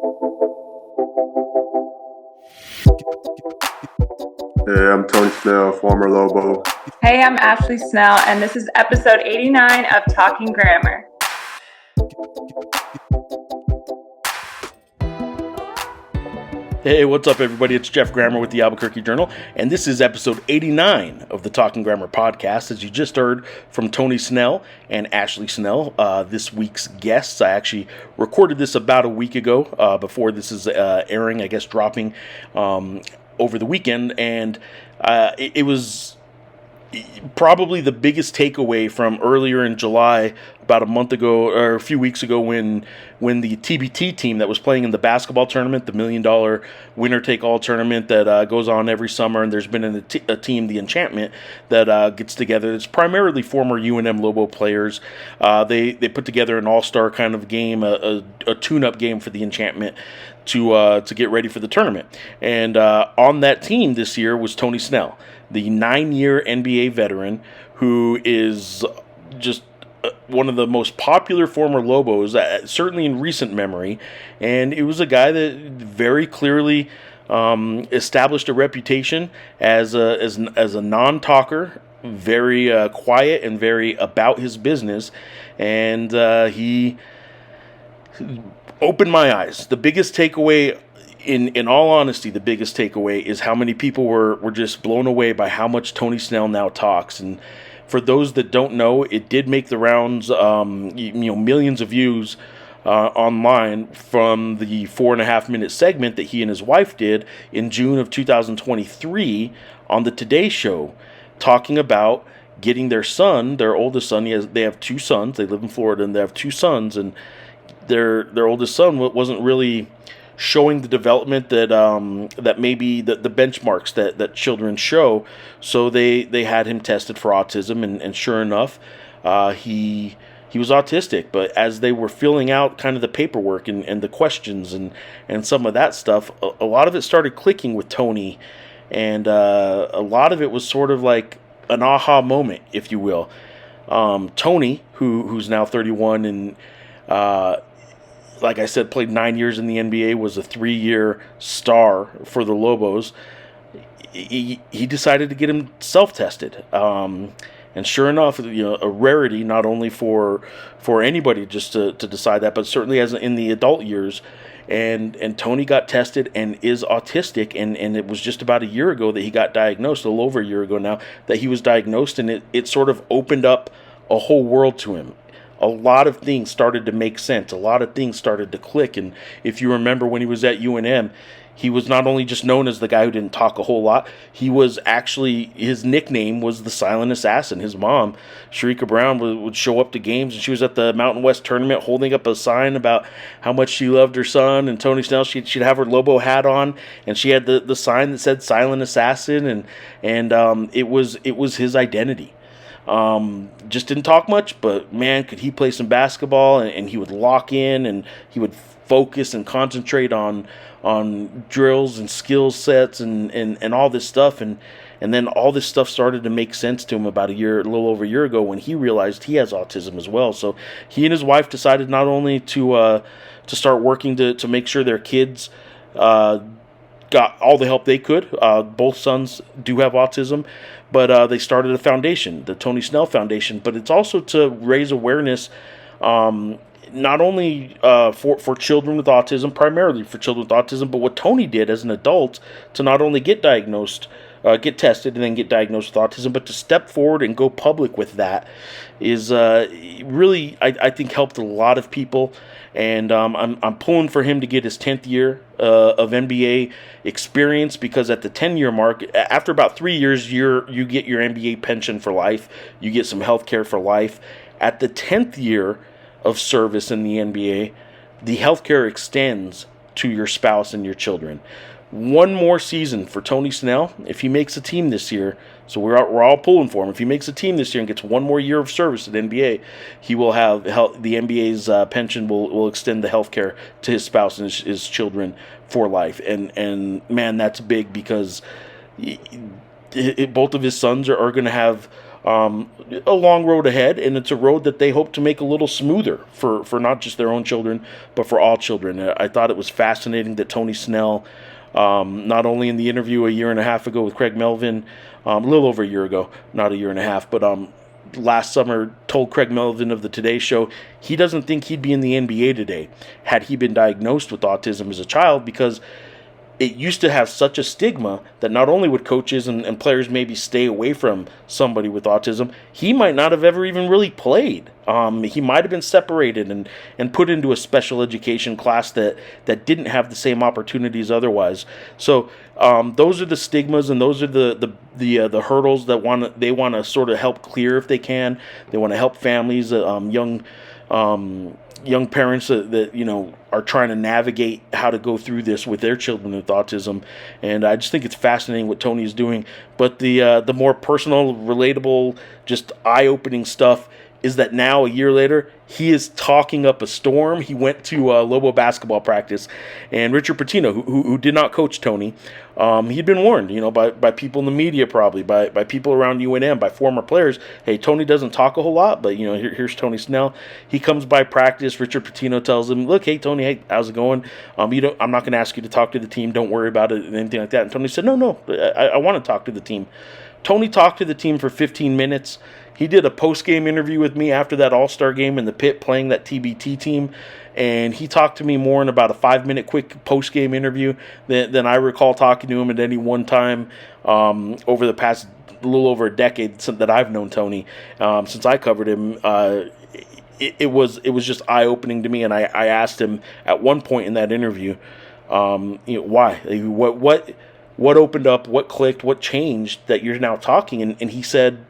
Hey, I'm Tony Snell, former Lobo. Hey, I'm Ashley Snell, and this is episode 89 of Talking Grammar. Hey, what's up, everybody? It's Jeff Grammer with the Albuquerque Journal, and this is episode 89 of the Talking Grammar podcast. As you just heard from Tony Snell and Ashley Snell, this week's guests. I actually recorded this about a week ago, before this is airing, I guess, dropping over the weekend, and it was probably the biggest takeaway from earlier in July, about a month ago or a few weeks ago, when the TBT team that was playing in the basketball tournament, the $1 million winner-take-all tournament that goes on every summer, and there's been a team, the Enchantment, that gets together. It's primarily former UNM Lobo players. They put together an all-star kind of game, a tune-up game for the Enchantment to get ready for the tournament. And on that team this year was Tony Snell, the 9-year NBA veteran, who is just one of the most popular former Lobos, certainly in recent memory. And it was a guy that very clearly established a reputation as a non-talker, very quiet and very about his business. And he opened my eyes. The biggest takeaway, in all honesty, the biggest takeaway is how many people were just blown away by how much Tony Snell now talks. And for those that don't know, it did make the rounds, millions of views online from the 4.5-minute segment that he and his wife did in June of 2023 on the Today Show, talking about getting their son, their oldest son. They have two sons. They live in Florida, and they have two sons, and their oldest son wasn't really showing the development that maybe the benchmarks that children show. So they had him tested for autism, and sure enough, he was autistic. But as they were filling out kind of the paperwork and the questions and some of that stuff, a lot of it started clicking with Tony, and a lot of it was sort of like an aha moment, if you will. Tony, who's now 31 and like I said, played 9 years in the NBA, was a 3-year star for the Lobos. He decided to get himself tested. And sure enough, a rarity, not only for anybody just to decide that, but certainly as in the adult years. And Tony got tested and is autistic, and it was just about a year ago that he got diagnosed, a little over a year ago now, that he was diagnosed, and it sort of opened up a whole world to him. A lot of things started to make sense. A lot of things started to click. And if you remember when he was at UNM, he was not only just known as the guy who didn't talk a whole lot, he was actually, his nickname was the Silent Assassin. His mom, Sharika Brown, would show up to games, and she was at the Mountain West Tournament holding up a sign about how much she loved her son. And Tony Snell, she'd have her Lobo hat on, and she had the sign that said Silent Assassin, and it was his identity. Just didn't talk much, but man, could he play some basketball, and he would lock in, and he would focus and concentrate on drills and skill sets and all this stuff, and then all this stuff started to make sense to him about a little over a year ago, when he realized he has autism as well. So he and his wife decided not only to start working to make sure their kids got all the help they could. Both sons do have autism, but they started a foundation, the Tony Snell Foundation. But it's also to raise awareness, not only for children with autism, primarily for children with autism, but what Tony did as an adult to not only get diagnosed, get tested, and then get diagnosed with autism, but to step forward and go public with that is really, I think, helped a lot of people. And I'm pulling for him to get his 10th year of NBA experience, because at the 10-year mark, after about 3 years, you get your NBA pension for life. You get some health care for life. At the 10th year of service in the NBA, the health care extends to your spouse and your children. One more season for Tony Snell. If he makes a team this year, so we're all pulling for him. If he makes a team this year and gets one more year of service at NBA, he will have the NBA's pension will extend the health care to his spouse and his children for life. And man, that's big, because both of his sons are going to have a long road ahead, and it's a road that they hope to make a little smoother for not just their own children, but for all children. I thought it was fascinating that Tony Snell, not only in the interview a year and a half ago with Craig Melvin, a little over a year ago, not a year and a half, but last summer told Craig Melvin of the Today Show he doesn't think he'd be in the NBA today had he been diagnosed with autism as a child, because it used to have such a stigma that not only would coaches and players maybe stay away from somebody with autism, he might not have ever even really played. He might have been separated and put into a special education class that didn't have the same opportunities otherwise. So those are the stigmas, and those are the hurdles that they want to sort of help clear if they can. They want to help families, young parents that are trying to navigate how to go through this with their children with autism. And I just think it's fascinating what Tony is doing. But the more personal, relatable, just eye-opening stuff is that now, a year later, he is talking up a storm. He went to Lobo basketball practice, and Richard Pitino, who did not coach Tony, he'd been warned, by people in the media, probably by people around UNM, by former players. Hey, Tony doesn't talk a whole lot, but here's Tony Snell. He comes by practice. Richard Pitino tells him, "Look, hey Tony, hey, how's it going? I'm not going to ask you to talk to the team. Don't worry about it," and anything like that. And Tony said, "No, I want to talk to the team." Tony talked to the team for 15 minutes. He did a post-game interview with me after that All-Star game in the pit playing that TBT team, and he talked to me more in about a 5-minute quick post-game interview than I recall talking to him at any one time over the past little over a decade that I've known Tony. Since I covered him, it was just eye-opening to me, and I asked him at one point in that interview, why? What opened up, what clicked, what changed that you're now talking? And he said,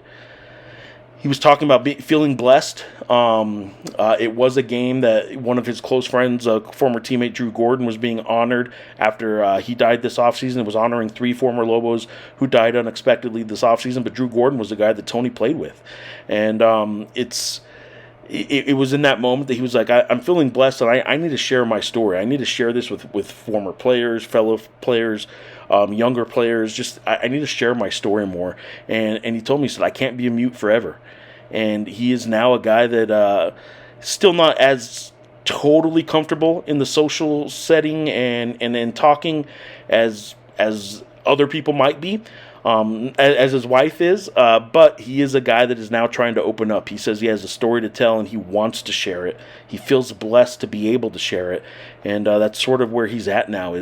he was talking about feeling blessed. It was a game that one of his close friends, former teammate Drew Gordon, was being honored after he died this offseason. It was honoring 3 former Lobos who died unexpectedly this offseason, but Drew Gordon was the guy that Tony played with. And it was in that moment that he was like, I'm feeling blessed, and I need to share my story. I need to share this with former players, fellow players, younger players. Just I need to share my story more. And he told me, he said, I can't be a mute forever. And he is now a guy that still not as totally comfortable in the social setting and talking as other people might be, as his wife is, but he is a guy that is now trying to open up. He says he has a story to tell and he wants to share it. He feels blessed to be able to share it, and that's sort of where he's at now.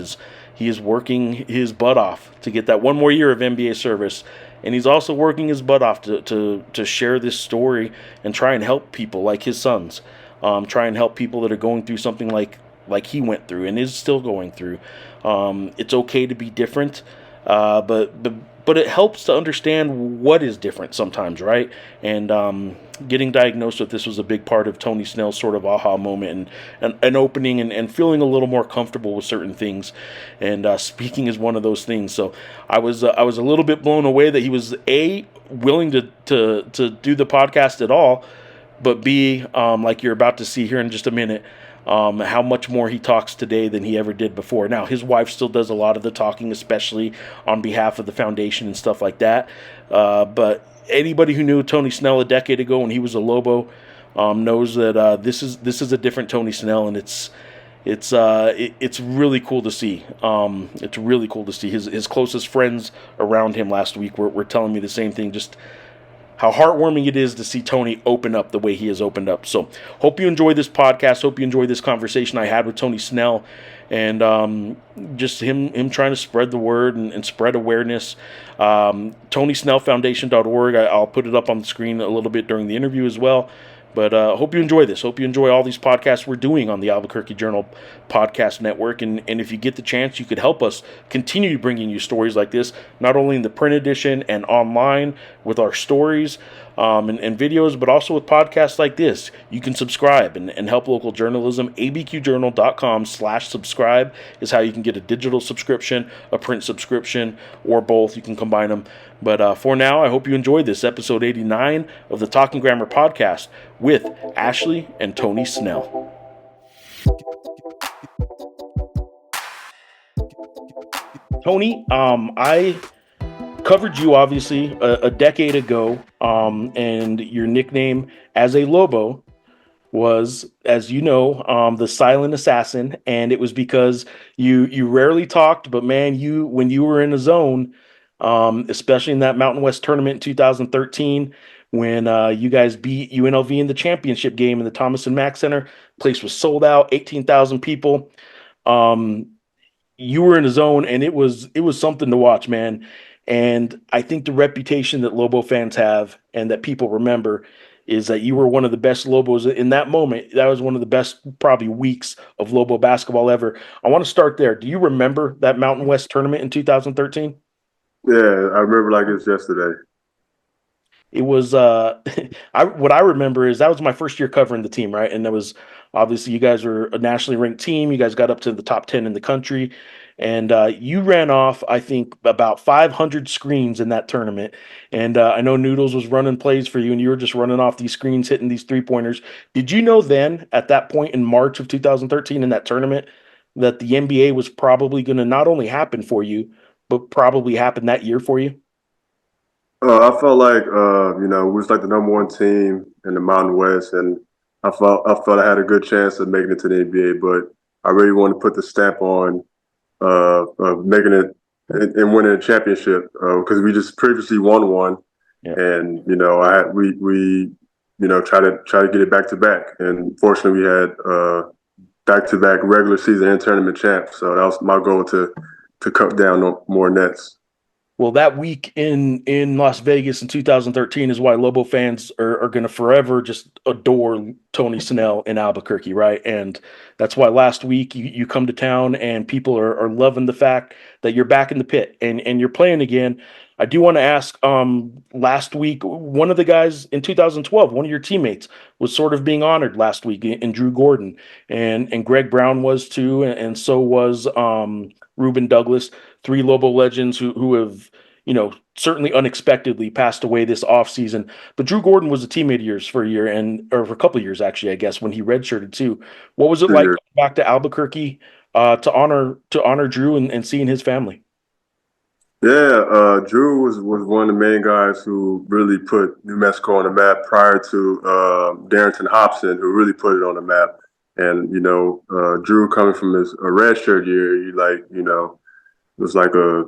He is working his butt off to get that one more year of NBA service, and he's also working his butt off to share this story and try and help people like his sons, try and help people that are going through something like he went through and is still going through. It's okay to be different, but it helps to understand what is different sometimes, right? And getting diagnosed with this was a big part of Tony Snell's sort of aha moment and opening and feeling a little more comfortable with certain things. And speaking is one of those things. So I was a little bit blown away that he was willing to do the podcast at all, but B, like you're about to see here in just a minute, how much more he talks today than he ever did before. Now, his wife still does a lot of the talking, especially on behalf of the foundation and stuff like that. But anybody who knew Tony Snell a decade ago when he was a Lobo knows that this is a different Tony Snell, and it's really cool to see. It's really cool to see. His closest friends around him last week were telling me the same thing. Just how heartwarming it is to see Tony open up the way he has opened up. So hope you enjoy this podcast. Hope you enjoy this conversation I had with Tony Snell, and just him trying to spread the word and spread awareness. TonySnellFoundation.org. I'll put it up on the screen a little bit during the interview as well. But hope you enjoy this. Hope you enjoy all these podcasts we're doing on the Albuquerque Journal Podcast Network. And if you get the chance, you could help us continue bringing you stories like this, not only in the print edition and online with our stories and videos, but also with podcasts like this. You can subscribe and help local journalism. abqjournal.com/subscribe is how you can get a digital subscription, a print subscription, or both. You can combine them. But for now, I hope you enjoyed this episode 89 of the Talking Grammar Podcast with Ashley and Tony Snell. Tony, I covered you obviously a decade ago, and your nickname as a Lobo was, as you know, the silent assassin, and it was because you rarely talked, but man, you when you were in the zone, especially in that Mountain West tournament in 2013, when you guys beat UNLV in the championship game in the Thomas and Mack Center, place was sold out, 18,000 people. Um, you were in the zone, and it was something to watch, man. And I think the reputation that Lobo fans have and that people remember is that you were one of the best Lobos in that moment. That was one of the best probably weeks of Lobo basketball ever. I want to start there. Do you remember that Mountain West tournament in 2013? Yeah, I remember like it was yesterday. It was what I remember is that was my first year covering the team, right? And that was obviously you guys were a nationally ranked team. You guys got up to the top 10 in the country, and you ran off I think about 500 screens in that tournament. And I know Noodles was running plays for you, and you were just running off these screens, hitting these 3-pointers. Did you know then at that point in March of 2013 in that tournament that the NBA was probably going to not only happen for you, but probably happen that year for you? I felt like we was like the number one team in the Mountain West, and I felt I had a good chance of making it to the NBA. But I really wanted to put the stamp on of making it and winning a championship because we just previously won one, Yeah. and we try to get it back to back, and fortunately we had back to back regular season and tournament champs. So that was my goal to cut down on more nets. Well, that week in Las Vegas in 2013 is why Lobo fans are going to forever just adore Tony Snell in Albuquerque, right? And that's why last week you come to town and people are loving the fact that you're back in the pit and you're playing again. I do want to ask, last week, one of the guys in 2012, one of your teammates was sort of being honored last week in Drew Gordon, and Greg Brown was too, and so was Ruben Douglas, three Lobo legends who have, certainly unexpectedly passed away this offseason. But Drew Gordon was a teammate of yours for a year or for a couple of years, actually, I guess, when he redshirted too. What was it like going back to Albuquerque to honor Drew and seeing his family? Yeah, Drew was one of the main guys who really put New Mexico on the map prior to Darrington Hobson, who really put it on the map. And Drew coming from his a red shirt year, it was like a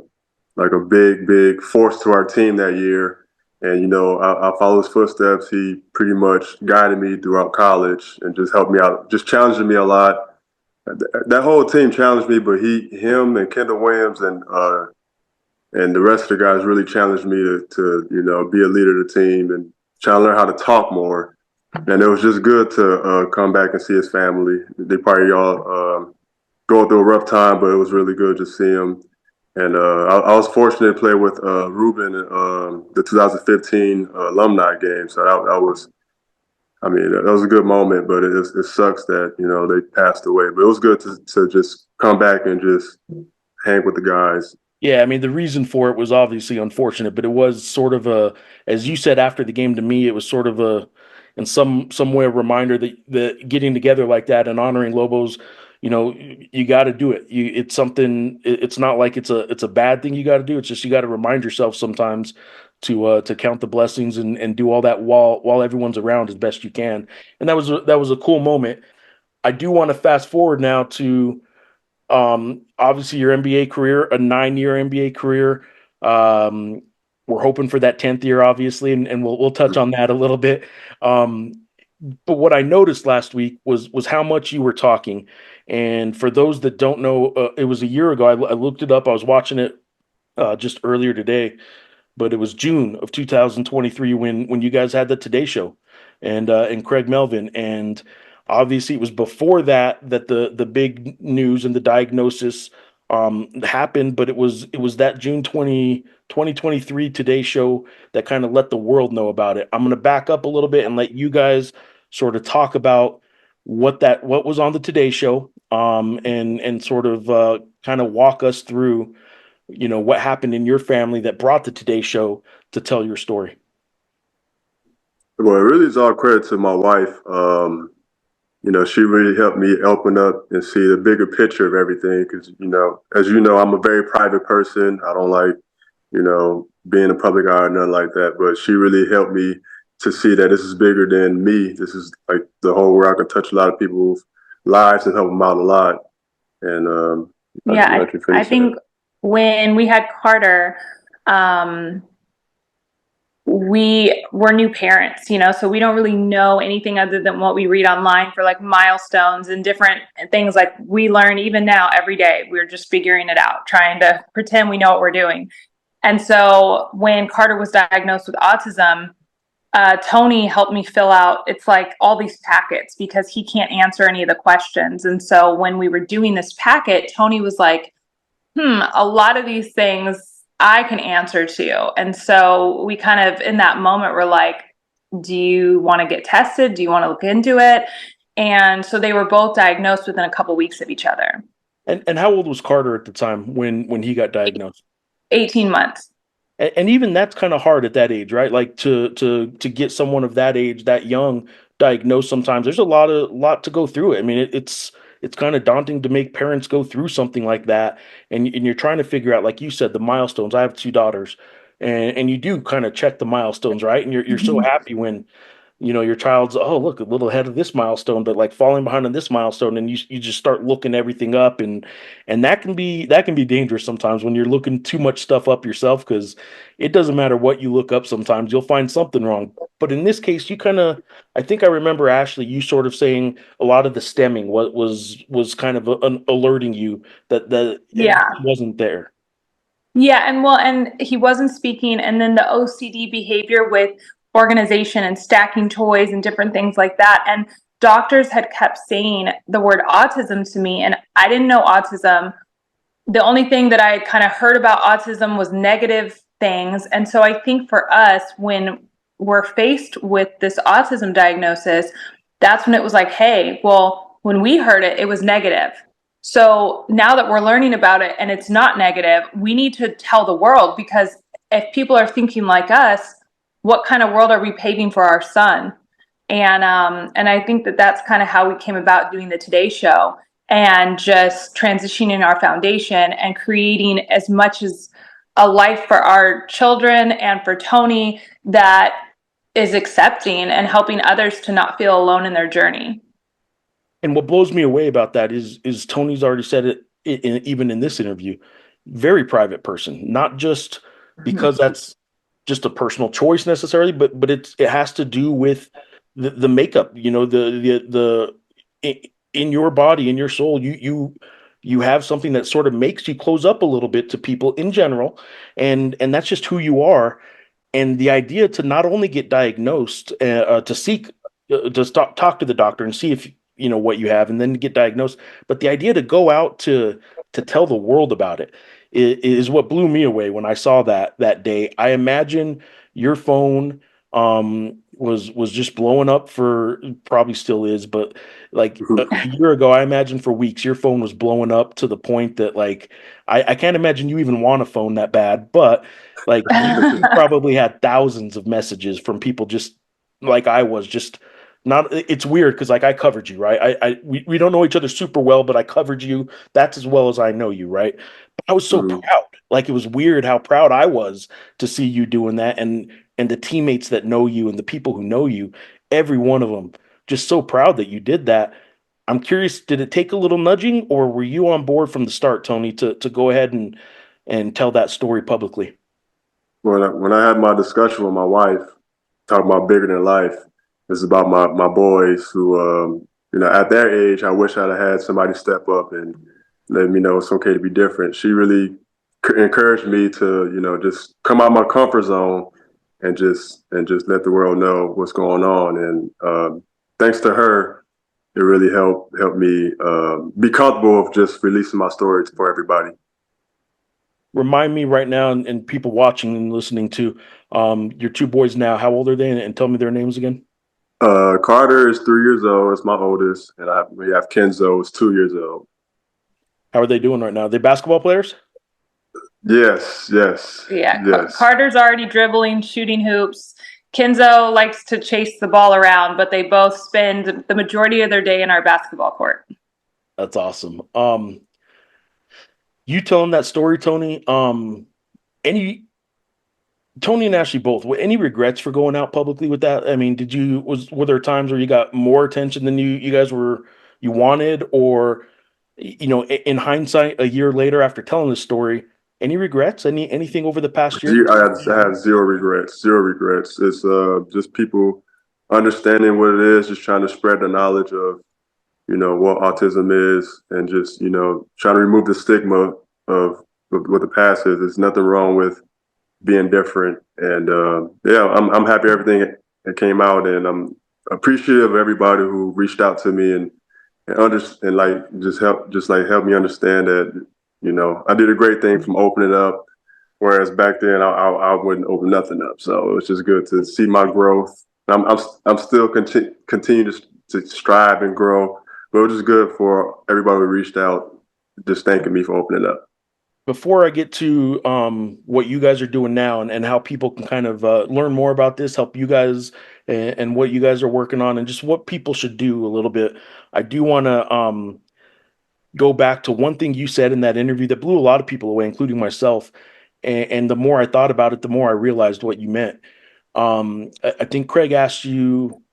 big force to our team that year. And I followed his footsteps. He pretty much guided me throughout college and just helped me out, just challenging me a lot. That whole team challenged me, but him, and Kendall Williams and the rest of the guys really challenged me to be a leader of the team and try to learn how to talk more. And it was just good to come back and see his family. They probably all going through a rough time, but it was really good to see him. And I was fortunate to play with Ruben in the 2015 alumni game. So that was, that was a good moment, but it sucks that, they passed away. But it was good to just come back and just hang with the guys. Yeah, I mean, the reason for it was obviously unfortunate, but it was sort of as you said after the game to me, it was sort of in some way, a reminder that getting together like that and honoring Lobos, you got to do it. It's something. It's not like it's a bad thing you got to do. It's just you got to remind yourself sometimes to count the blessings and do all that while everyone's around as best you can. And that was a cool moment. I do want to fast forward now to obviously your NBA career, a 9-year NBA career. Um, we're hoping for that 10th year, obviously, and we'll touch on that a little bit. Um, but what I noticed last week was how much you were talking. And for those that don't know, it was a year ago. I looked it up. I was watching it just earlier today, but it was June of 2023 when you guys had the Today Show, and Craig Melvin, and obviously it was before that the big news and the diagnosis happened, but it was that June 2023 Today Show that kind of let the world know about it. I'm going to back up a little bit and let you guys sort of talk about what was on the Today Show, and sort of kind of walk us through what happened in your family that brought the Today Show to tell your story. Well, it really is all credit to my wife. She really helped me open up and see the bigger picture of everything. Because, as you know, I'm a very private person. I don't like being a public eye or nothing like that. But she really helped me to see that this is bigger than me. This is like the whole where I can touch a lot of people's lives and help them out a lot. And Yeah, I think when we had Carter, we were new parents, so we don't really know anything other than what we read online for like milestones and different things. Like we learn even now every day, we're just figuring it out, trying to pretend we know what we're doing. And so when Carter was diagnosed with autism, Tony helped me fill out, it's like all these packets because he can't answer any of the questions. And so when we were doing this packet, Tony was like, a lot of these things I can answer to. And so we kind of, in that moment, were like, do you want to get tested? Do you want to look into it? And so they were both diagnosed within a couple weeks of each other. And how old was Carter at the time when he got diagnosed? 18 months. And even that's kind of hard at that age, right? Like to get someone of that age, that young, diagnosed. Sometimes there's a lot to go through it. I mean, it's kind of daunting to make parents go through something like that, and you're trying to figure out, like you said, the milestones. I have two daughters, and you do kind of check the milestones, right? And you're so happy when your child's, oh, look, a little ahead of this milestone, but like falling behind on this milestone, and you just start looking everything up, and that can be dangerous sometimes when you're looking too much stuff up yourself, because it doesn't matter what you look up, sometimes you'll find something wrong. But in this case, you kind of, I think I remember, Ashley, you sort of saying a lot of the stemming was kind of alerting you that it Yeah. wasn't there. Yeah, and he wasn't speaking, and then the OCD behavior with organization and stacking toys and different things like that. And doctors had kept saying the word autism to me, and I didn't know autism. The only thing that I had kind of heard about autism was negative things. And so I think for us, when we're faced with this autism diagnosis, that's when it was like, hey, well, when we heard it, it was negative. So now that we're learning about it and it's not negative, we need to tell the world, because if people are thinking like us, what kind of world are we paving for our son? And I think that that's kind of how we came about doing the Today Show and just transitioning our foundation and creating as much as a life for our children and for Tony that is accepting and helping others to not feel alone in their journey. And what blows me away about that is Tony's already said it, even in this interview, very private person, not just because that's just a personal choice necessarily, but it has to do with the makeup, in your body, in your soul, you have something that sort of makes you close up a little bit to people in general, and that's just who you are. And the idea to not only get diagnosed, to seek, to talk to the doctor and see if what you have, and then get diagnosed, but the idea to go out to tell the world about it is what blew me away when I saw that day. I imagine your phone was just blowing up, for probably still is, but like a year ago, I imagine for weeks your phone was blowing up to the point that, like, I can't imagine you even want a phone that bad, but like you probably had thousands of messages from people, just like I was, just not. It's weird because, like, I covered you, right? We don't know each other super well, but I covered you. That's as well as I know you, right? But I was so proud. Like, it was weird how proud I was to see you doing that, and the teammates that know you and the people who know you, every one of them, just so proud that you did that. I'm curious, did it take a little nudging, or were you on board from the start, Tony, to go ahead and tell that story publicly? When I had my discussion with my wife, talking about bigger than life, it's about my boys who, at their age, I wish I'd have had somebody step up and let me know it's okay to be different. She really encouraged me to, just come out my comfort zone and just let the world know what's going on. And thanks to her, it really helped me be comfortable of just releasing my stories for everybody. Remind me right now, and people watching and listening to, your two boys now, how old are they? And tell me their names again. Carter is 3 years old. It's my oldest, and we have Kenzo, who's 2 years old. How are they doing right now? Are they basketball players? Yes, yes, Yeah, yes. Carter's already dribbling, shooting hoops. Kenzo likes to chase the ball around, but they both spend the majority of their day in our basketball court. That's awesome. You telling that story, Tony? Any Tony and Ashley both. Any regrets for going out publicly with that? I mean, were there times where you got more attention than you guys you wanted, or in hindsight, a year later after telling this story, any regrets? Anything over the past year? I have zero regrets. Zero regrets. It's just people understanding what it is, just trying to spread the knowledge of what autism is, and just trying to remove the stigma of what the past is. There's nothing wrong with being different, and yeah, I'm happy everything that came out, and I'm appreciative of everybody who reached out to me and like help me understand that I did a great thing from opening up, whereas back then I wouldn't open nothing up. So it was just good to see my growth. I'm still continue to strive and grow, but it was just good for everybody who reached out, just thanking me for opening up. Before I get to what you guys are doing now, and how people can kind of learn more about this, help you guys, and what you guys are working on, and just what people should do a little bit, I do want to go back to one thing you said in that interview that blew a lot of people away, including myself. And the more I thought about it, the more I realized what you meant. I think Craig asked you,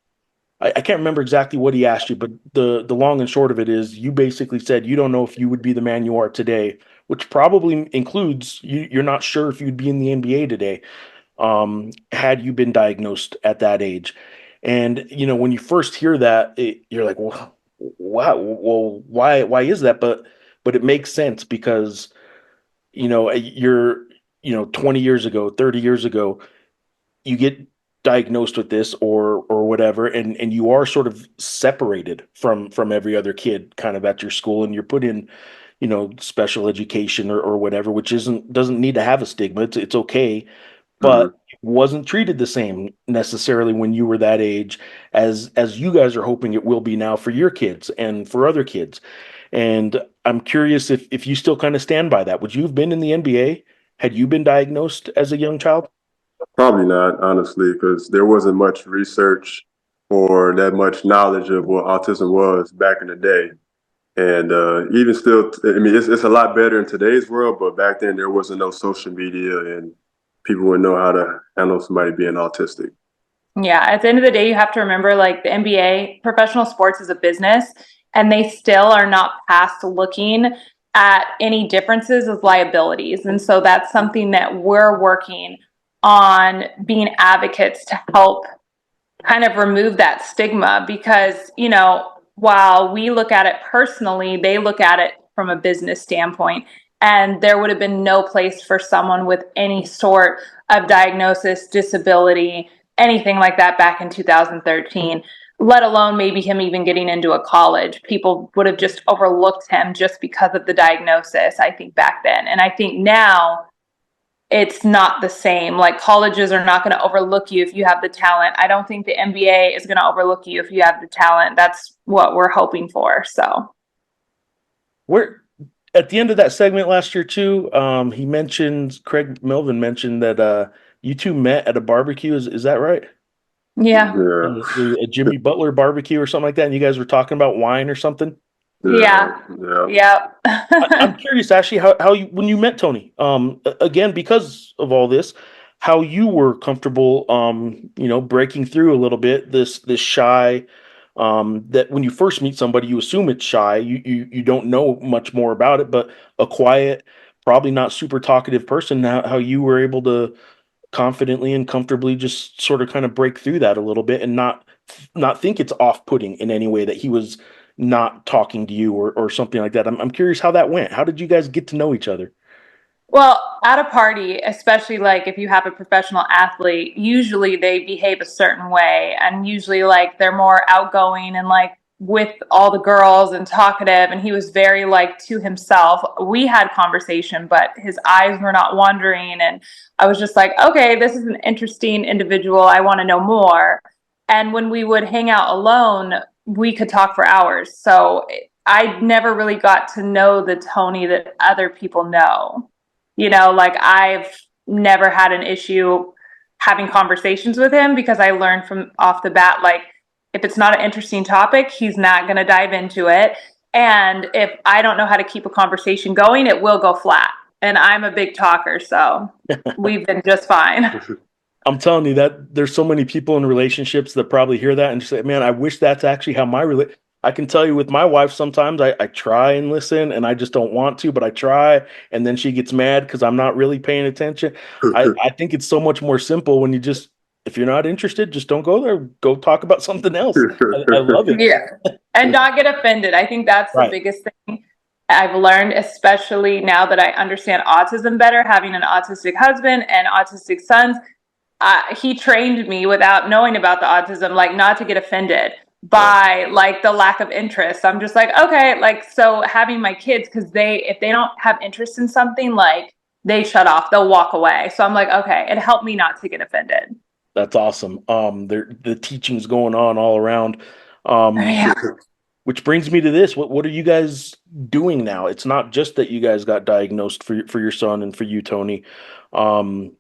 I can't remember exactly what he asked you, but the long and short of it is you basically said you don't know if you would be the man you are today, which probably includes you're not sure if you'd be in the NBA today, had you been diagnosed at that age. And when you first hear that, you're like, well, wow, well, why is that? But it makes sense because you're 20 years ago, 30 years ago, you get diagnosed with this or whatever, and you are sort of separated from every other kid kind of at your school, and you're put in special education or whatever, which doesn't need to have a stigma. It's okay, but it wasn't treated the same necessarily when you were that age as you guys are hoping it will be now for your kids and for other kids. And I'm curious if you still kind of stand by that. Would you have been in the NBA had you been diagnosed as a young child? Probably not, honestly, because there wasn't much research or that much knowledge of what autism was back in the day. And even still, I mean, it's a lot better in today's world, but back then there wasn't no social media and people wouldn't know how to handle somebody being autistic. Yeah, at the end of the day, you have to remember, like, the NBA, professional sports is a business, and they still are not past looking at any differences as liabilities. And so that's something that we're working on, being advocates to help kind of remove that stigma, because, while we look at it personally, they look at it from a business standpoint. And there would have been no place for someone with any sort of diagnosis, disability, anything like that back in 2013, let alone maybe him even getting into a college. People would have just overlooked him just because of the diagnosis, I think, back then. And I think now it's not the same. Like, colleges are not going to overlook you if you have the talent. I don't think the NBA is going to overlook you if you have the talent. That's what we're hoping for. So We're at the end of that segment last year too. Craig Melvin mentioned that you two met at a barbecue. Is that right? yeah. A Jimmy Butler barbecue or something like that, and you guys were talking about wine or something. Yeah. I'm curious, Ashley, how you, when you met Tony, again, because of all this, how you were comfortable, breaking through a little bit, this shy, that when you first meet somebody, you assume it's shy. You don't know much more about it, but a quiet, probably not super talkative person, how you were able to confidently and comfortably just sort of kind of break through that a little bit and not think it's off-putting in any way that he was not talking to you or something like that. I'm curious how that went. How did you guys get to know each other? Well, at a party, especially like if you have a professional athlete, usually they behave a certain way, and usually like they're more outgoing and like with all the girls and talkative, and he was very like to himself. We had conversation, but his eyes were not wandering, and I was just like, okay, this is an interesting individual. I want to know more. And when we would hang out alone, we could talk for hours. So I never really got to know the Tony that other people know. Like, I've never had an issue having conversations with him because I learned from off the bat, like, if it's not an interesting topic, he's not going to dive into it. And if I don't know how to keep a conversation going, it will go flat. and I'm a big talker, so we've been just fine. I'm telling you that there's so many people in relationships that probably hear that and say, man, I wish that's actually how I can tell you with my wife, sometimes I try and listen and I just don't want to, but I try. And then she gets mad because I'm not really paying attention. I think it's so much more simple when you just, if you're not interested, just don't go there. Go talk about something else. I love it. Yeah. And not get offended. I think that's the Right. biggest thing I've learned, especially now that I understand autism better, having an autistic husband and autistic sons. He trained me without knowing about the autism, like not to get offended by like the lack of interest. I'm just like, okay, like, so having my kids, because if they don't have interest in something, like they shut off, they'll walk away. So I'm like, okay, it helped me not to get offended. That's awesome. The teaching's going on all around. Yeah. Which brings me to this. What are you guys doing now? It's not just that you guys got diagnosed for your son and for you, Tony. Um,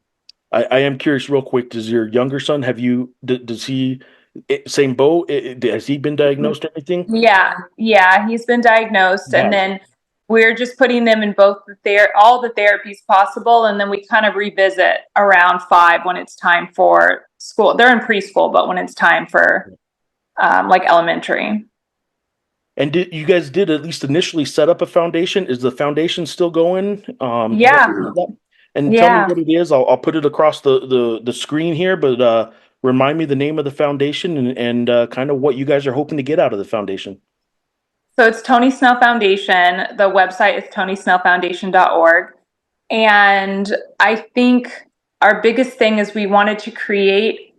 I am curious, real quick. Does your younger son does he same boat? Has he been diagnosed or anything? Yeah, he's been diagnosed, and Nice. then we're just putting them in both all the therapies possible, and then we kind of revisit around 5 when it's time for school. They're in preschool, but when it's time for like elementary. And you guys did at least initially set up a foundation? Is the foundation still going? Yeah, And tell me yeah. what it is. I'll put it across the screen here, but remind me the name of the foundation and kind of what you guys are hoping to get out of the foundation. So it's Tony Snell Foundation. The website is tonysnellfoundation.org. And I think our biggest thing is we wanted to create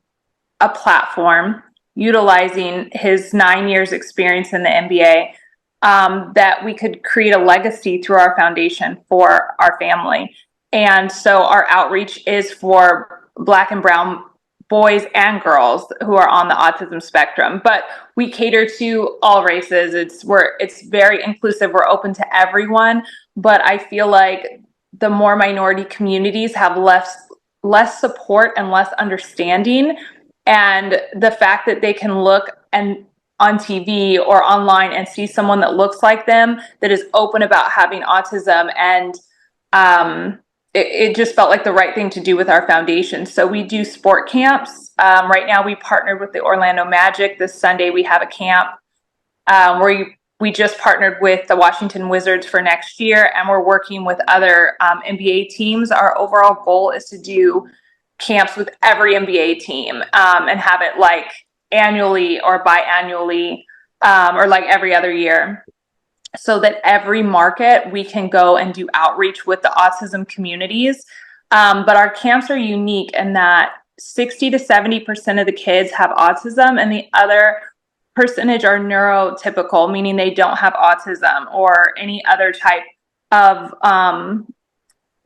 a platform utilizing his 9 years experience in the NBA, that we could create a legacy through our foundation for our family. And so our outreach is for Black and brown boys and girls who are on the autism spectrum, but we cater to all races. It's very inclusive. We're open to everyone, but I feel like the more minority communities have less support and less understanding, and the fact that they can look and on TV or online and see someone that looks like them, that is open about having autism, and it just felt like the right thing to do with our foundation. So we do sport camps. Right now we partnered with the Orlando Magic. This Sunday we have a camp where we just partnered with the Washington Wizards for next year, and we're working with other NBA teams. Our overall goal is to do camps with every NBA team, and have it like annually or biannually, or like every other year, so that every market we can go and do outreach with the autism communities. But our camps are unique in that 60 to 70% of the kids have autism, and the other percentage are neurotypical, meaning they don't have autism or any other type of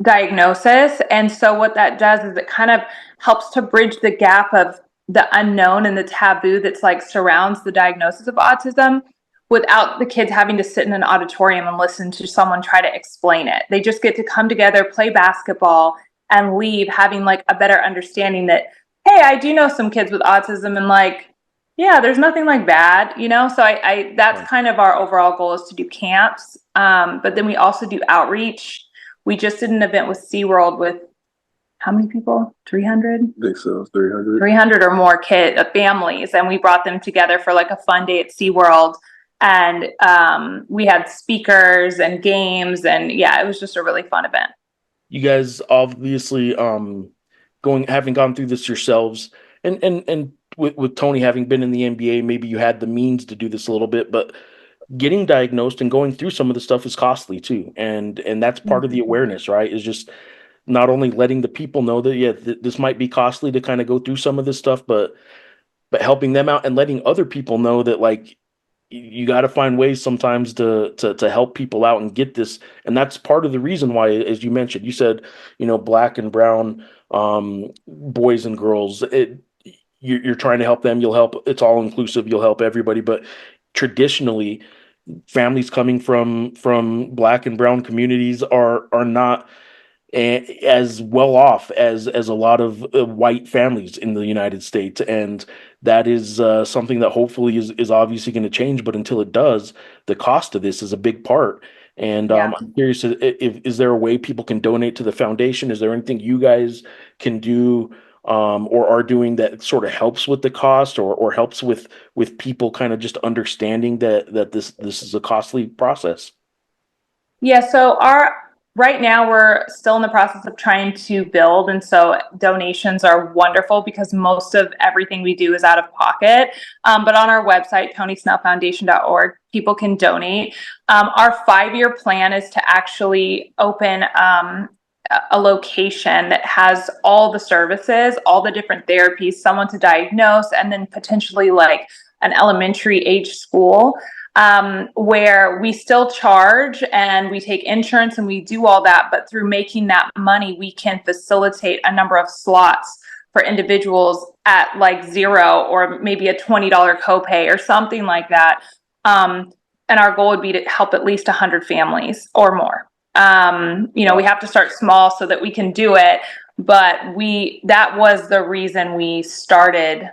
diagnosis. And so what that does is it kind of helps to bridge the gap of the unknown and the taboo that's like surrounds the diagnosis of autism, without the kids having to sit in an auditorium and listen to someone try to explain it. They just get to come together, play basketball, and leave having like a better understanding that, hey, I do know some kids with autism, and like, yeah, there's nothing like bad, you know? So I that's kind of our overall goal, is to do camps. But then we also do outreach. We just did an event with SeaWorld with how many people? 300? I think so, 300. 300 or more families. And we brought them together for like a fun day at SeaWorld. And we had speakers and games. And yeah, it was just a really fun event. You guys obviously having gone through this yourselves, and with Tony having been in the NBA, maybe you had the means to do this a little bit, but getting diagnosed and going through some of the stuff is costly too, and that's part of the awareness, right? Is just not only letting the people know that this might be costly to kind of go through some of this stuff, but helping them out and letting other people know that like you got to find ways sometimes to help people out and get this. And that's part of the reason why, as you mentioned, you said, Black and brown boys and girls, you're trying to help them. You'll help. It's all inclusive. You'll help everybody. But traditionally, families coming from Black and brown communities are not as well off as a lot of white families in the United States, and that is something that hopefully is obviously going to change. But until it does, the cost of this is a big part. And Yeah. I'm curious, if is there a way people can donate to the foundation? Is there anything you guys can do or are doing that sort of helps with the cost, or helps with people kind of just understanding that this is a costly process? Yeah, so right now we're still in the process of trying to build, and so donations are wonderful because most of everything we do is out of pocket. But on our website, tonysnellfoundation.org, people can donate. Our 5-year plan is to actually open a location that has all the services, all the different therapies, someone to diagnose, and then potentially like an elementary age school, where we still charge and we take insurance and we do all that. But through making that money, we can facilitate a number of slots for individuals at like $0 or maybe a $20 copay or something like that. And our goal would be to help at least 100 families or more. We have to start small so that we can do it. But that was the reason we started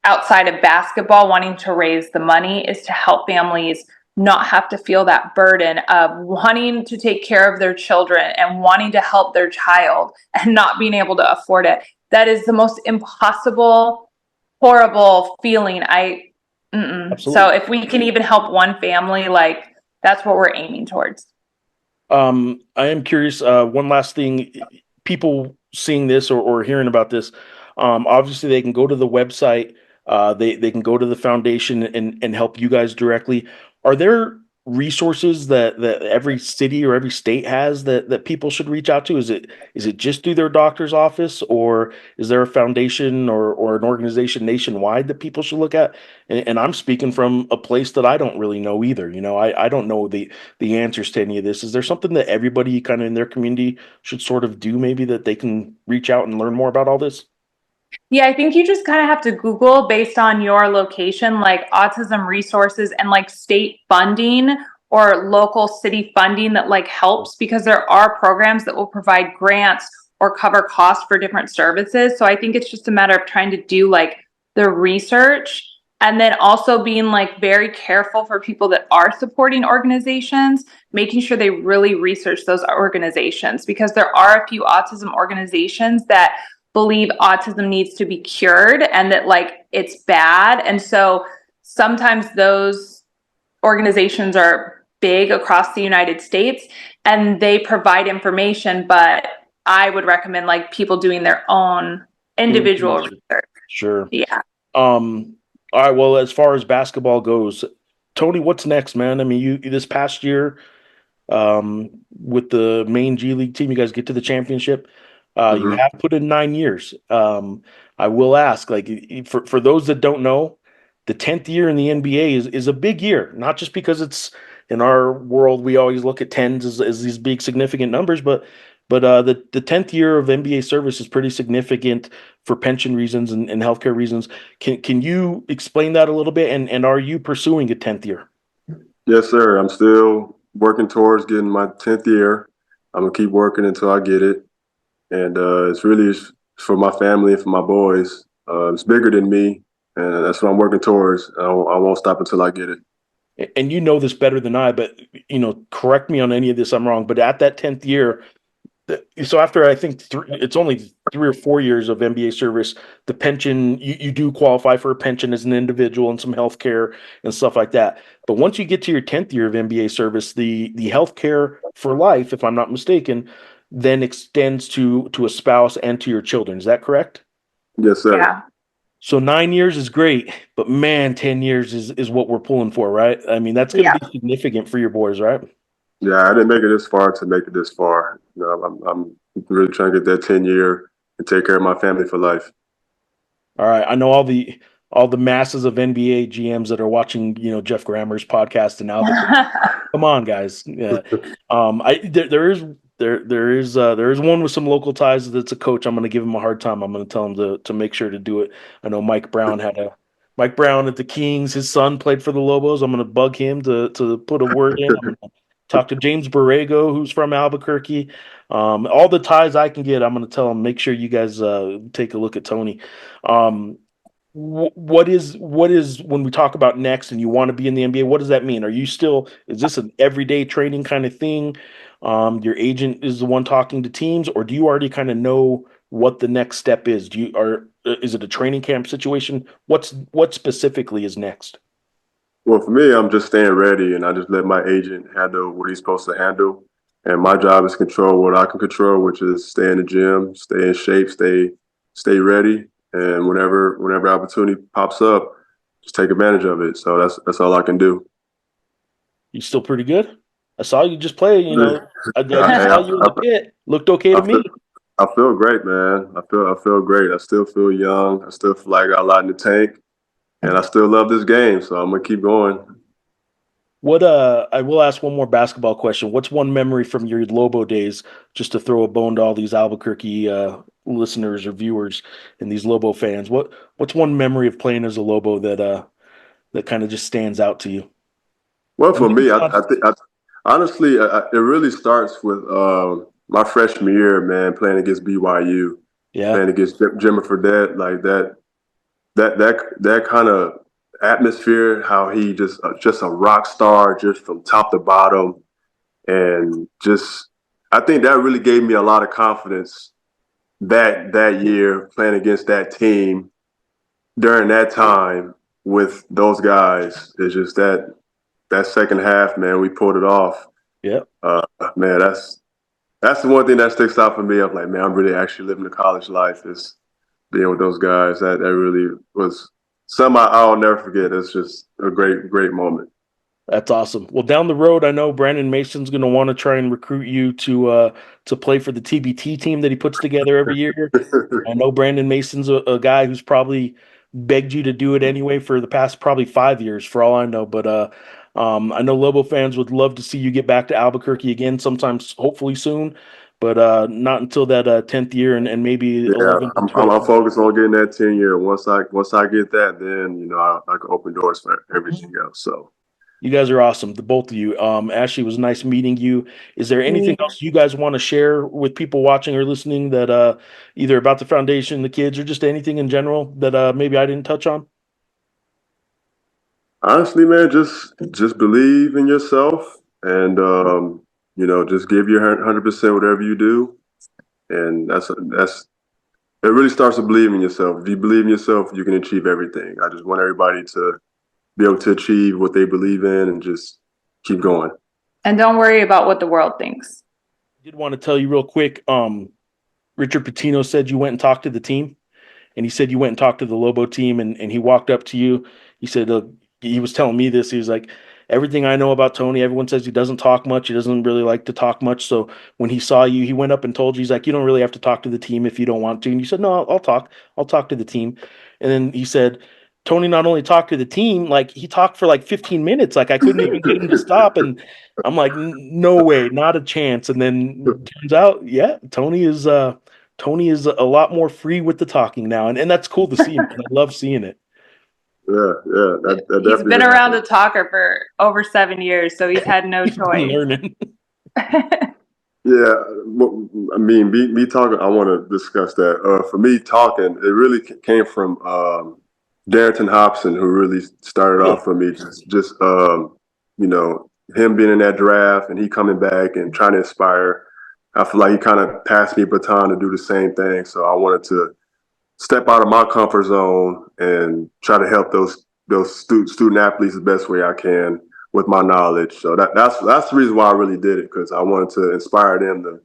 outside of basketball, wanting to raise the money, is to help families not have to feel that burden of wanting to take care of their children and wanting to help their child and not being able to afford it. That is the most impossible, horrible feeling. So if we can even help one family, like that's what we're aiming towards. I am curious. One last thing, people seeing this or hearing about this, obviously they can go to the website. They can go to the foundation and help you guys directly. Are there resources that every city or every state has that people should reach out to? Is it just through their doctor's office, or is there a foundation or an organization nationwide that people should look at? And I'm speaking from a place that I don't really know either. I don't know the answers to any of this. Is there something that everybody kind of in their community should sort of do, maybe, that they can reach out and learn more about all this? Yeah, I think you just kind of have to Google based on your location, like autism resources and like state funding or local city funding that like helps, because there are programs that will provide grants or cover costs for different services. So I think it's just a matter of trying to do like the research, and then also being like very careful for people that are supporting organizations, making sure they really research those organizations, because there are a few autism organizations that believe autism needs to be cured and that like it's bad. And so sometimes those organizations are big across the United States and they provide information, but I would recommend like people doing their own individual research. Sure. Yeah. All right. Well, as far as basketball goes, Tony, what's next, man? I mean, you this past year, with the main G League team, you guys get to the championship. You Hmm. have put in 9 years. I will ask, like, for those that don't know, the 10th year in the NBA is a big year, not just because it's in our world, we always look at tens as these big significant numbers, but the 10th year of NBA service is pretty significant for pension reasons and healthcare reasons. Can you explain that a little bit? And are you pursuing a 10th year? Yes, sir. I'm still working towards getting my 10th year. I'm gonna keep working until I get it, and it's really for my family and for my boys. It's bigger than me, and that's what I'm working towards. I won't stop until I get it. And you know this better than I, but correct me on any of this I'm wrong. But at that 10th year, so after I think it's only 3 or 4 years of NBA service, the pension, you do qualify for a pension as an individual and some health care and stuff like that. But once you get to your 10th year of NBA service, the health care for life, if I'm not mistaken, then extends to a spouse and to your children. Is that correct? Yes, sir. Yeah. So 9 years is great, but man, 10 years is what we're pulling for, right? I mean, that's going Yeah. to be significant for your boys, right? Yeah, I didn't make it this far to make it this far. I'm really trying to get that 10 year and take care of my family for life. All right, I know all the masses of NBA GMs that are watching, Jeff Grammer's podcast in Albuquerque. Come on, guys. Yeah. There is one with some local ties that's a coach. I'm going to give him a hard time. I'm going to tell him to make sure to do it. I know Mike Brown at the Kings. His son played for the Lobos. I'm going to bug him to put a word in. Talk to James Borrego, who's from Albuquerque. All the ties I can get, I'm going to tell him. Make sure you guys take a look at Tony. Um, what is when we talk about next and you want to be in the NBA? What does that mean? Are you still? Is this an everyday training kind of thing? Your agent is the one talking to teams, or do you already kind of know what the next step is? Is it a training camp situation? What specifically is next? Well, for me, I'm just staying ready, and I just let my agent handle what he's supposed to handle. And my job is control what I can control, which is stay in the gym, stay in shape, stay ready. And whenever opportunity pops up, just take advantage of it. So that's all I can do. You still pretty good? I saw you just play. I just Hey, saw you in the pit. Looked okay to I feel, me. I feel great, man. I feel great. I still feel young. I still feel like I got a lot in the tank, and I still love this game. So I'm gonna keep going. I will ask one more basketball question. What's one memory from your Lobo days, just to throw a bone to all these Albuquerque listeners or viewers and these Lobo fans? What's one memory of playing as a Lobo that kind of just stands out to you? Well, And for maybe me, it's not. honestly, it really starts with my freshman year, man, playing against BYU, Yeah, playing against Jimmy Fredette, like that kind of atmosphere, how he just a rock star, just from top to bottom, and just I think that really gave me a lot of confidence that year playing against that team during that time with those guys. It's just that second half, man, we pulled it off. yeah. Uh, man, that's the one thing that sticks out for me. I'm like, man, I'm really actually living the college life. Is being with those guys. That really was something I'll never forget. It's just a great moment. That's awesome. Well, down the road, I know Brandon Mason's going to want to try and recruit you to play for the TBT team that he puts together every year. I know Brandon Mason's a guy who's probably begged you to do it anyway for the past probably 5 years, for all I know. But I know Lobo fans would love to see you get back to Albuquerque again, sometimes, hopefully soon. But not until that 10th year and maybe Yeah, 11th and I'm 12th. focused on getting that 10 year. Once I get that, then I can open doors for everything else. So. You guys are awesome, the both of you. Ashley, it was nice meeting you. Is there anything else you guys want to share with people watching or listening that either about the foundation, the kids, or just anything in general that maybe I didn't touch on? Honestly, man, just believe in yourself and just give your 100% whatever you do, and that's it. Really starts to believe in yourself. If you believe in yourself, you can achieve everything. I just want everybody to be able to achieve what they believe in and just keep going. And don't worry about what the world thinks. I did want to tell you real quick. Richard Pitino said you went and talked to the team, and he said you went and talked to the Lobo team, and he walked up to you. He said, he was telling me this. He was like, everything I know about Tony, everyone says he doesn't talk much. He doesn't really like to talk much. So when he saw you, he went up and told you, he's like, you don't really have to talk to the team if you don't want to. And you said, no, I'll talk. I'll talk to the team. And then he said, Tony not only talked to the team, like he talked for like 15 minutes. Like I couldn't even get him to stop. And I'm like, no way, not a chance. And then turns out, yeah, Tony is a lot more free with the talking now, and that's cool to see him. I love seeing it. Yeah, that He's definitely been around happened. the talker for over 7 years, so he's had no He's been choice. learning. Yeah, well, I mean, me talking. I want to discuss that. For me, talking, it really came from Darrington Hobson, who really started Really? off for me. Just him being in that draft and he coming back and trying to inspire. I feel like he kind of passed me a baton to do the same thing. So I wanted to step out of my comfort zone and try to help those student athletes the best way I can with my knowledge. So that's the reason why I really did it, because I wanted to inspire them to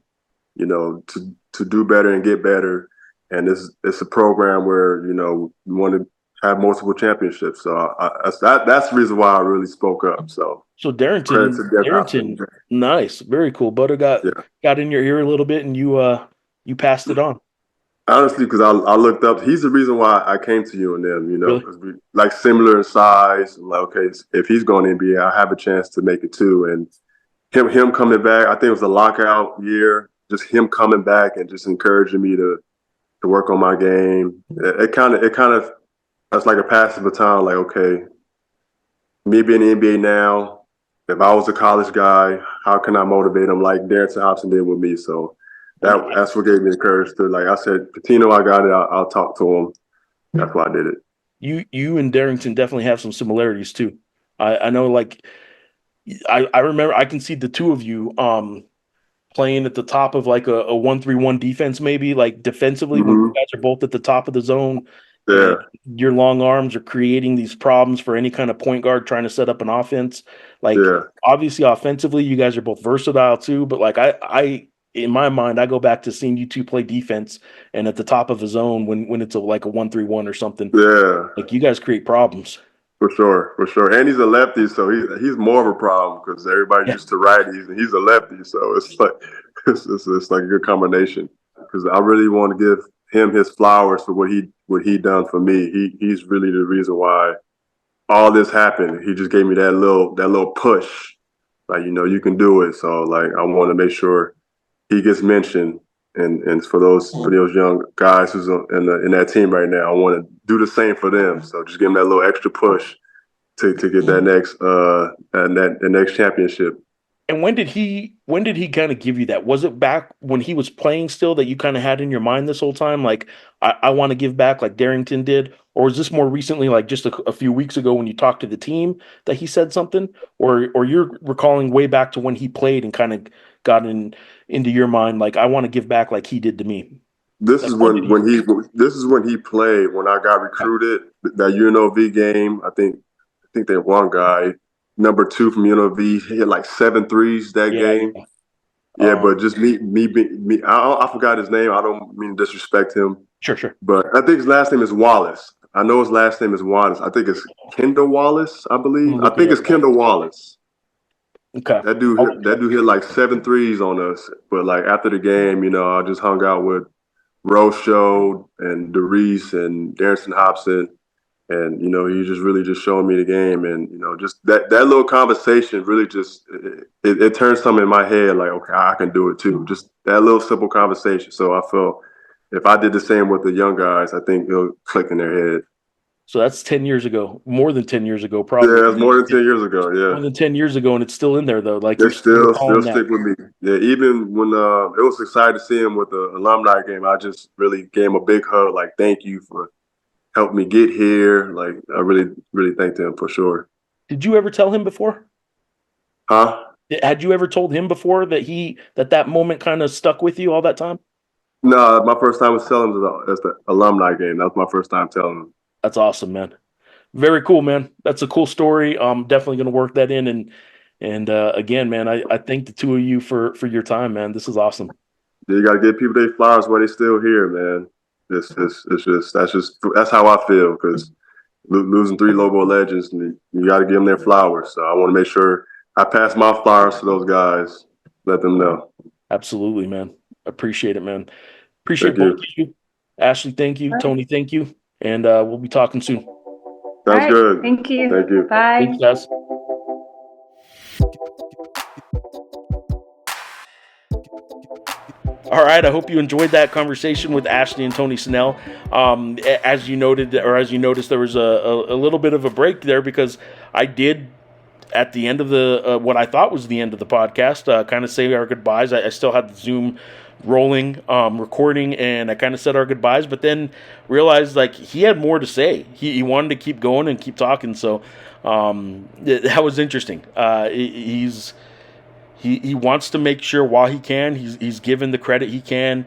to do better and get better. And it's a program where we want to have multiple championships. So that's the reason why I really spoke up. So So credit to Dev Hobson. Darrington, nice, very cool. Butter Yeah. got in your ear a little bit, and you passed it on. Honestly, because I looked up, he's the reason why I came to UNM, Really? because we like similar in size. I'm like, okay, if he's going to NBA, I have a chance to make it too. And him coming back, I think it was a lockout year, just him coming back and just encouraging me to work on my game. It kind of that's like a passive baton, like, okay, me being in the NBA now, if I was a college guy, how can I motivate him like Darrington Hobson did with me? So that's what gave me the courage to, like I said, Patino, I got it. I'll talk to him. That's why I did it. You and Darrington definitely have some similarities too. I know, like I remember I can see the two of you playing at the top of like a 1-3-1 defense, maybe like defensively when you guys are both at the top of the zone. Yeah. And your long arms are creating these problems for any kind of point guard trying to set up an offense. Like obviously offensively, you guys are both versatile too, but like I in my mind, I go back to seeing you two play defense and at the top of a zone when it's like a 1-3-1 or something. Yeah. Like you guys create problems. For sure. And he's a lefty, so he's more of a problem because everybody's used to righties, and he's a lefty, so it's like it's like a good combination. Because I really want to give him his flowers for what he done for me. He's really the reason why all this happened. He just gave me that little push, like, you can do it. So like I want to make sure he gets mentioned, and for those young guys who's in that team right now, I want to do the same for them. So just give them that little extra push to get that next championship. And when did he kind of give you that? Was it back when he was playing still that you kind of had in your mind this whole time? Like, I want to give back like Darrington did? Or was this more recently, like just a few weeks ago when you talked to the team that he said something? Or you're recalling way back to when he played and kind of got into your mind, like, I want to give back like he did to me? This is when he played, when I got recruited, that UNLV game. I think they one guy, number 2 from UNLV, hit like 7 threes that game. Yeah, but just me. I forgot his name. I don't mean to disrespect him. Sure. But I think his last name is Wallace. I know his last name is Wallace. I think it's Kendall Wallace, I believe. I think it's Kendall Wallace. Okay. That dude hit like 7 threes on us. But like after the game, I just hung out with Rocho and DeReese and Darrington Hobson. And, he just really just showing me the game. And, just that little conversation really just, it turned something in my head like, okay, I can do it too. Just that little simple conversation. So I felt if I did the same with the young guys, I think it'll click in their head. So that's 10 years ago, more than 10 years ago, probably. Yeah, it's more than 10 years ago, yeah. More than 10 years ago, and it's still in there, though. Like, it's still stick with me. Yeah, even when it was exciting to see him with the alumni game, I just really gave him a big hug, like, thank you for helped me get here. Like, I really, really thanked him for sure. Did you ever tell him before? Huh? Had you ever told him before that moment kind of stuck with you all that time? No, my first time was telling him that's the alumni game. That was my first time telling him. That's awesome, man. Very cool, man. That's a cool story. I'm definitely going to work that in. And again, man, I thank the two of you for your time, man. This is awesome. Yeah, you got to give people their flowers while they're still here, man. That's how I feel, because losing 3 Lobo legends, you got to give them their flowers. So I want to make sure I pass my flowers to those guys. Let them know. Absolutely, man. Appreciate it, man. Appreciate both of you. Ashley, thank you. Tony, thank you. And we'll be talking soon. Sounds good. Thank you. Thank you. Bye. Thanks, guys. All right, I hope you enjoyed that conversation with Ashley and Tony Snell. As you noted, or as you noticed, there was a little bit of a break there because I did, at the end of the what I thought was the end of the podcast, kind of say our goodbyes. I still had the Zoom rolling, recording, and I kind of said our goodbyes, but then realized like he had more to say. He wanted to keep going and keep talking, so that was interesting. He wants to make sure while he can, he's given the credit he can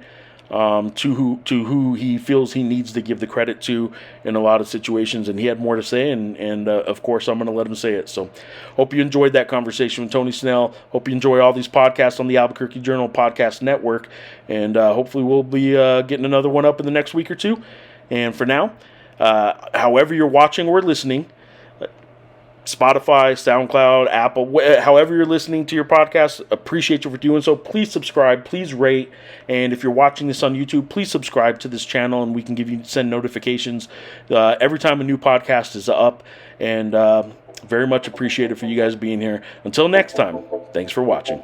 to who he feels he needs to give the credit to in a lot of situations, and he had more to say, and of course I'm going to let him say it. So hope you enjoyed that conversation with Tony Snell. Hope you enjoy all these podcasts on the Albuquerque Journal Podcast Network, and hopefully we'll be getting another one up in the next week or two. And for now, however you're watching or listening, Spotify, SoundCloud, Apple, however you're listening to your podcast, appreciate you for doing so. Please subscribe, please rate, and if you're watching this on YouTube, please subscribe to this channel, and we can send notifications every time a new podcast is up, and very much appreciated for you guys being here. Until next time, thanks for watching.